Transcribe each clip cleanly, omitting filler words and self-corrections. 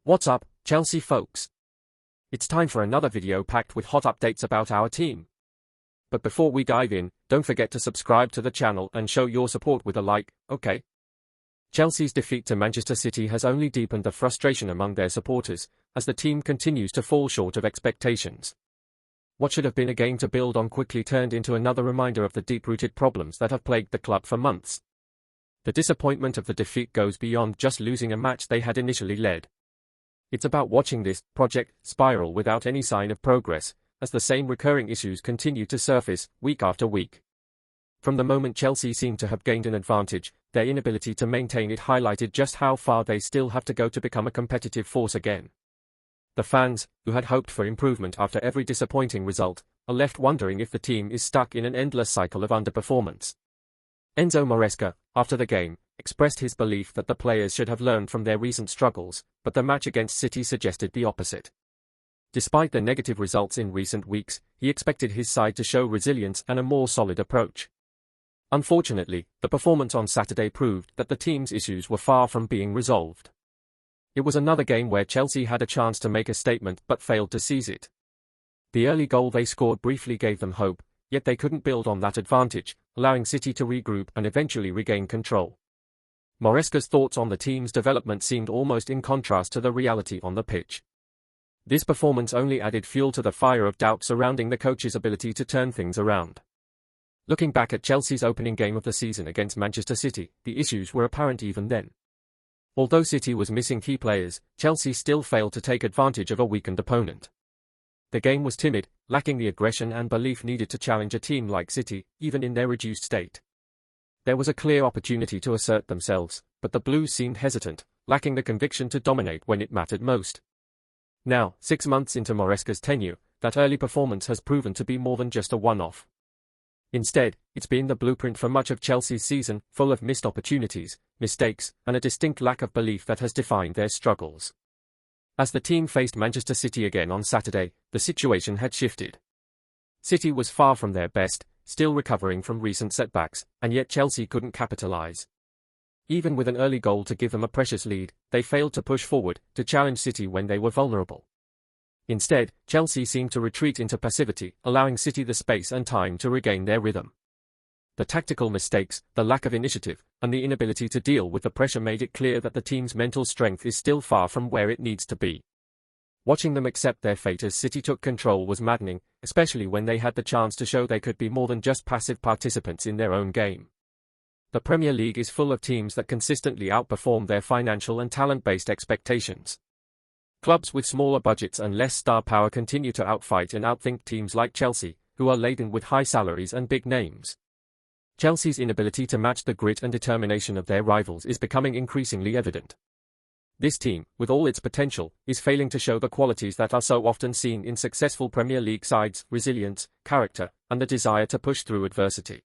What's up, Chelsea folks? It's time for another video packed with hot updates about our team. But before we dive in, don't forget to subscribe to the channel and show your support with a like, okay? Chelsea's defeat to Manchester City has only deepened the frustration among their supporters, as the team continues to fall short of expectations. What should have been a game to build on quickly turned into another reminder of the deep-rooted problems that have plagued the club for months. The disappointment of the defeat goes beyond just losing a match they had initially led. It's about watching this project spiral without any sign of progress, as the same recurring issues continue to surface week after week. From the moment Chelsea seemed to have gained an advantage, their inability to maintain it highlighted just how far they still have to go to become a competitive force again. The fans, who had hoped for improvement after every disappointing result, are left wondering if the team is stuck in an endless cycle of underperformance. Enzo Maresca, after the game, expressed his belief that the players should have learned from their recent struggles, but the match against City suggested the opposite. Despite the negative results in recent weeks, he expected his side to show resilience and a more solid approach. Unfortunately, the performance on Saturday proved that the team's issues were far from being resolved. It was another game where Chelsea had a chance to make a statement but failed to seize it. The early goal they scored briefly gave them hope, yet they couldn't build on that advantage, allowing City to regroup and eventually regain control. Maresca's thoughts on the team's development seemed almost in contrast to the reality on the pitch. This performance only added fuel to the fire of doubt surrounding the coach's ability to turn things around. Looking back at Chelsea's opening game of the season against Manchester City, the issues were apparent even then. Although City was missing key players, Chelsea still failed to take advantage of a weakened opponent. The game was timid, lacking the aggression and belief needed to challenge a team like City, even in their reduced state. There was a clear opportunity to assert themselves, but the Blues seemed hesitant, lacking the conviction to dominate when it mattered most. Now, 6 months into Maresca's tenure, that early performance has proven to be more than just a one-off. Instead, it's been the blueprint for much of Chelsea's season, full of missed opportunities, mistakes, and a distinct lack of belief that has defined their struggles. As the team faced Manchester City again on Saturday, the situation had shifted. City was far from their best, still recovering from recent setbacks, and yet Chelsea couldn't capitalize. Even with an early goal to give them a precious lead, they failed to push forward, to challenge City when they were vulnerable. Instead, Chelsea seemed to retreat into passivity, allowing City the space and time to regain their rhythm. The tactical mistakes, the lack of initiative, and the inability to deal with the pressure made it clear that the team's mental strength is still far from where it needs to be. Watching them accept their fate as City took control was maddening, especially when they had the chance to show they could be more than just passive participants in their own game. The Premier League is full of teams that consistently outperform their financial and talent-based expectations. Clubs with smaller budgets and less star power continue to outfight and outthink teams like Chelsea, who are laden with high salaries and big names. Chelsea's inability to match the grit and determination of their rivals is becoming increasingly evident. This team, with all its potential, is failing to show the qualities that are so often seen in successful Premier League sides: resilience, character, and the desire to push through adversity.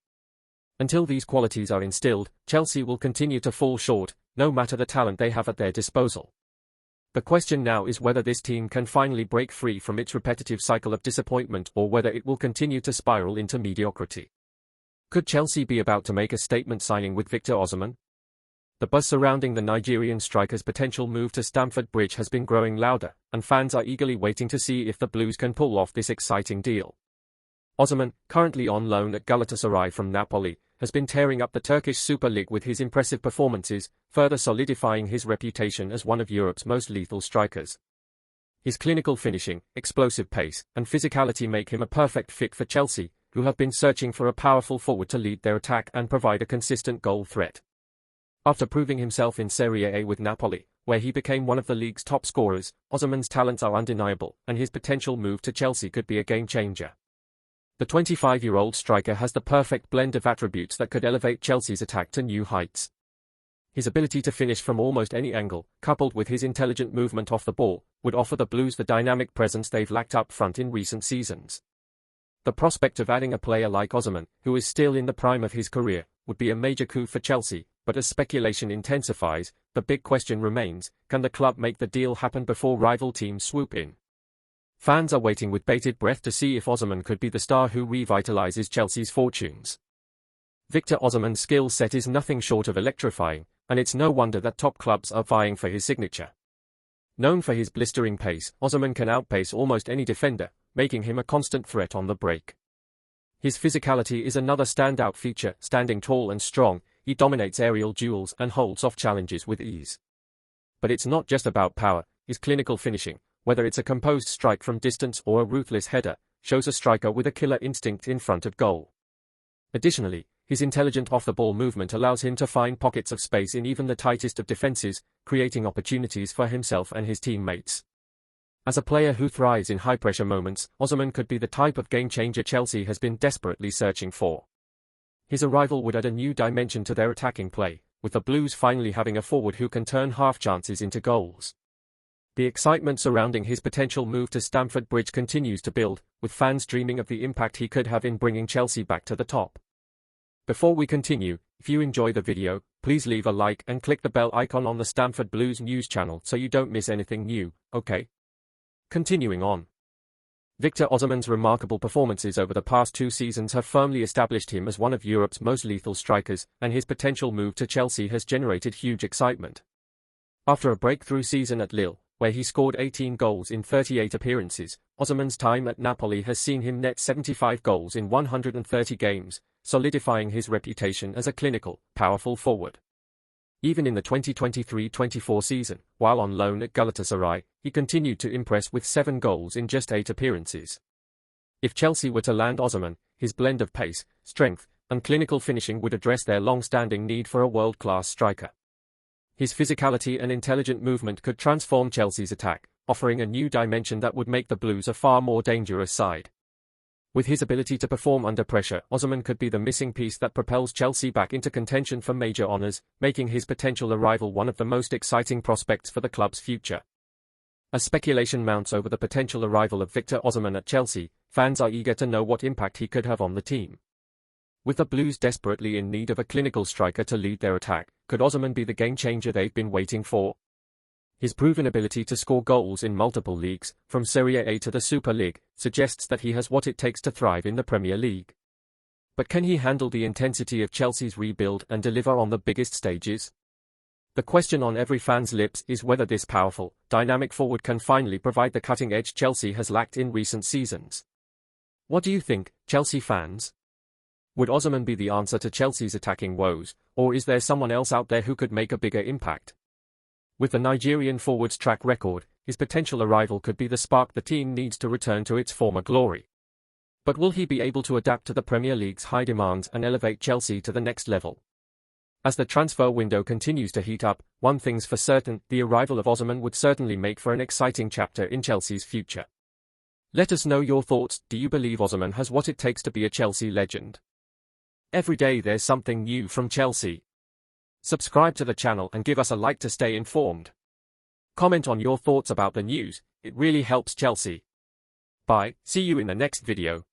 Until these qualities are instilled, Chelsea will continue to fall short, no matter the talent they have at their disposal. The question now is whether this team can finally break free from its repetitive cycle of disappointment or whether it will continue to spiral into mediocrity. Could Chelsea be about to make a statement signing with Victor Osimhen? The buzz surrounding the Nigerian striker's potential move to Stamford Bridge has been growing louder, and fans are eagerly waiting to see if the Blues can pull off this exciting deal. Osimhen, currently on loan at Galatasaray from Napoli, has been tearing up the Turkish Super League with his impressive performances, further solidifying his reputation as one of Europe's most lethal strikers. His clinical finishing, explosive pace, and physicality make him a perfect fit for Chelsea, who have been searching for a powerful forward to lead their attack and provide a consistent goal threat. After proving himself in Serie A with Napoli, where he became one of the league's top scorers, Osimhen's talents are undeniable, and his potential move to Chelsea could be a game-changer. The 25-year-old striker has the perfect blend of attributes that could elevate Chelsea's attack to new heights. His ability to finish from almost any angle, coupled with his intelligent movement off the ball, would offer the Blues the dynamic presence they've lacked up front in recent seasons. The prospect of adding a player like Osimhen, who is still in the prime of his career, would be a major coup for Chelsea, but as speculation intensifies, the big question remains: can the club make the deal happen before rival teams swoop in? Fans are waiting with bated breath to see if Osimhen could be the star who revitalizes Chelsea's fortunes. Victor Osimhen's skill set is nothing short of electrifying, and it's no wonder that top clubs are vying for his signature. Known for his blistering pace, Osimhen can outpace almost any defender, making him a constant threat on the break. His physicality is another standout feature. Standing tall and strong, he dominates aerial duels and holds off challenges with ease. But it's not just about power. His clinical finishing, whether it's a composed strike from distance or a ruthless header, shows a striker with a killer instinct in front of goal. Additionally, his intelligent off-the-ball movement allows him to find pockets of space in even the tightest of defenses, creating opportunities for himself and his teammates. As a player who thrives in high-pressure moments, Osimhen could be the type of game-changer Chelsea has been desperately searching for. His arrival would add a new dimension to their attacking play, with the Blues finally having a forward who can turn half-chances into goals. The excitement surrounding his potential move to Stamford Bridge continues to build, with fans dreaming of the impact he could have in bringing Chelsea back to the top. Before we continue, if you enjoy the video, please leave a like and click the bell icon on the Stamford Blues news channel so you don't miss anything new, okay? Continuing on. Victor Osimhen's remarkable performances over the past 2 seasons have firmly established him as one of Europe's most lethal strikers, and his potential move to Chelsea has generated huge excitement. After a breakthrough season at Lille, where he scored 18 goals in 38 appearances, Osimhen's time at Napoli has seen him net 75 goals in 130 games, solidifying his reputation as a clinical, powerful forward. Even in the 2023-24 season, while on loan at Galatasaray, he continued to impress with 7 goals in just 8 appearances. If Chelsea were to land Osimhen, his blend of pace, strength, and clinical finishing would address their long-standing need for a world-class striker. His physicality and intelligent movement could transform Chelsea's attack, offering a new dimension that would make the Blues a far more dangerous side. With his ability to perform under pressure, Osimhen could be the missing piece that propels Chelsea back into contention for major honours, making his potential arrival one of the most exciting prospects for the club's future. As speculation mounts over the potential arrival of Victor Osimhen at Chelsea, fans are eager to know what impact he could have on the team. With the Blues desperately in need of a clinical striker to lead their attack, could Osimhen be the game-changer they've been waiting for? His proven ability to score goals in multiple leagues, from Serie A to the Super League, suggests that he has what it takes to thrive in the Premier League. But can he handle the intensity of Chelsea's rebuild and deliver on the biggest stages? The question on every fan's lips is whether this powerful, dynamic forward can finally provide the cutting edge Chelsea has lacked in recent seasons. What do you think, Chelsea fans? Would Osimhen be the answer to Chelsea's attacking woes, or is there someone else out there who could make a bigger impact? With the Nigerian forward's track record, his potential arrival could be the spark the team needs to return to its former glory. But will he be able to adapt to the Premier League's high demands and elevate Chelsea to the next level? As the transfer window continues to heat up, one thing's for certain, the arrival of Osimhen would certainly make for an exciting chapter in Chelsea's future. Let us know your thoughts. Do you believe Osimhen has what it takes to be a Chelsea legend? Every day there's something new from Chelsea. Subscribe to the channel and give us a like to stay informed. Comment on your thoughts about the news, it really helps Chelsea. Bye, see you in the next video.